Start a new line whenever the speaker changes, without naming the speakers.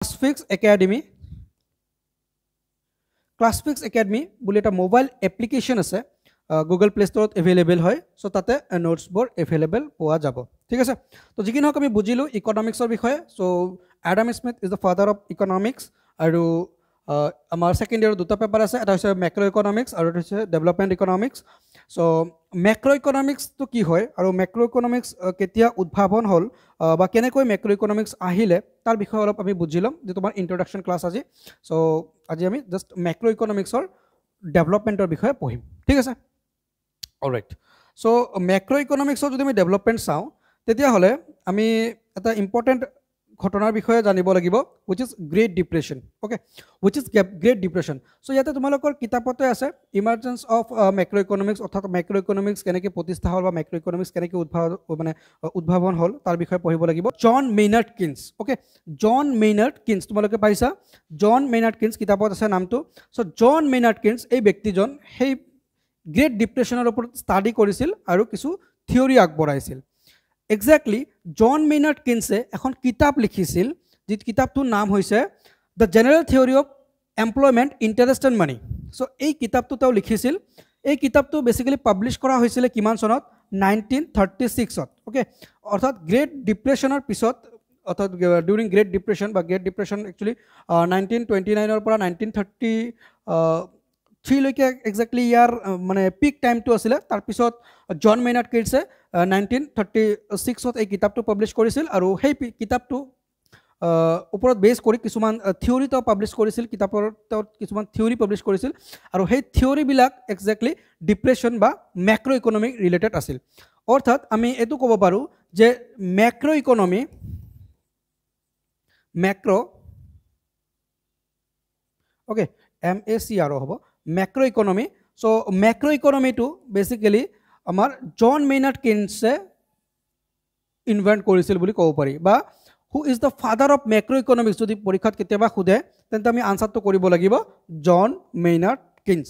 ক্লাছফিক্স academy ক্লাছফিক্স academy বুলি এটা mobile application আছে গুগল প্লে ষ্টৰত এভেইলেবল হয় সো তাতে নোটছবোৰ এভেইলেবল পোৱা যাব ঠিক আছে তো যিকি নহওক আমি বুজিলো ইকনমিক্সৰ বিষয়ে so Adam Smith is the father of economics আৰু আমাৰ সেকেন্ড ইয়াৰ দুটা পেপাৰ আছে এটা হৈছে ম্যাক্ৰো ইকনমিক্স আৰু এটা হৈছে development economics so macro economics তো কি হয় আৰু ম্যাক্ৰো ইকনমিক্স কেতিয়া উদ্ভাৱন হ'ল বা কেনেকৈ ম্যাক্ৰো ইকনমিক্স আহিলে তাৰ বিষয়ে অলপ আমি বুজিলম যে তোমাৰ ইন্ট্ৰোডাকশন ক্লাস আজি সো আজি আমি জাস্ট ম্যাক্ৰো ইকনমিক্সৰ ডেভেলপমেন্টৰ বিষয়ে পঢ়িম ঠিক আছে অলৰাইট সো ম্যাক্ৰো ইকনমিক্সৰ যদি আমি ডেভেলপমেন্ট চাওঁ তেতিয়া হলে আমি এটা ইম্পৰ্টেন্ট ঘটনাৰ বিষয়ে জানিব লাগিব which is great depression okay which is great depression so ইয়াতে তোমালোকৰ কিতাপতে আছে emergence of macroeconomics অৰ্থাৎ macroeconomics কেনেকৈ প্ৰতিষ্ঠা হ'ল বা macroeconomics কেনেকৈ উদ্ভাৱন হ'ল তাৰ বিষয়ে পঢ়িব লাগিব জন মেইনাৰ্ড কিনছ okay জন মেইনাৰ্ড কিনছ তোমালোকে পাইছা জন মেইনাৰ্ড কিনছ কিতাপত আছে নামটো so জন মেইনাৰ্ড কিনছ এই ব্যক্তিজন সেই গ্ৰেট ডিপ্ৰেছনৰ ওপৰত ষ্টাডি কৰিছিল আৰু কিছু থিওৰি আগবঢ়াইছিল Exactly, John Maynard Keynes এখন কিতাপ লিখিছিল যি কিতাপটোৰ নাম হৈছে The General Theory of Employment, Interest and Money. So এই কিতাপটো তেওঁ লিখিছিল এই কিতাপটো বেসিক্যালি পাবলিশ কৰা হৈছিল কিমান সনত 1936 ত ওকে অৰ্থাৎ গ্ৰেট ডিপ্ৰেছনৰ পিছত অৰ্থাৎ ডিউৰিং গ্ৰেট ডিপ্ৰেছন বা গ্ৰেট ডিপ্ৰেছন একচুয়ালি 1929 ৰ পৰা 1933 লৈকে এক্স্যাক্টলি ইয়াৰ মানে পিক টাইমটো আছিল তাৰ পিছত জন মেইনাৰ্ড কিনছে 1936 ত এই কিতাপটো পাবলিশ কৰিছিল আৰু সেই কিতাপটো ওপৰত বেস কৰি কিছুমান থিওৰি তো পাবলিশ কৰিছিল কিতাপৰ কিছুমান থিওৰি পাবলিশ কৰিছিল আৰু সেই থিওৰি বিলাক এক্স্যাক্টলি ডিপ্ৰেছন বা ম্যাক্ৰো ইকনমিক ৰিলেটেড আছিল অৰ্থাৎ আমি এটো ক'ব পাৰো যে macro economy macro okay MACRO হ'ব macro economy so macro economy to basically আমাৰ জন মেইনাৰ্ড কিনছে ইনভেন্ট কৰিছিল বুলি ক'ব পাৰি বা who is the father of macroeconomics যদি পৰীক্ষাত কেতিয়াবা খুদে তেন্তে আমি আনসাৰটো কৰিব লাগিব জন মেইনাৰ্ড কিনছ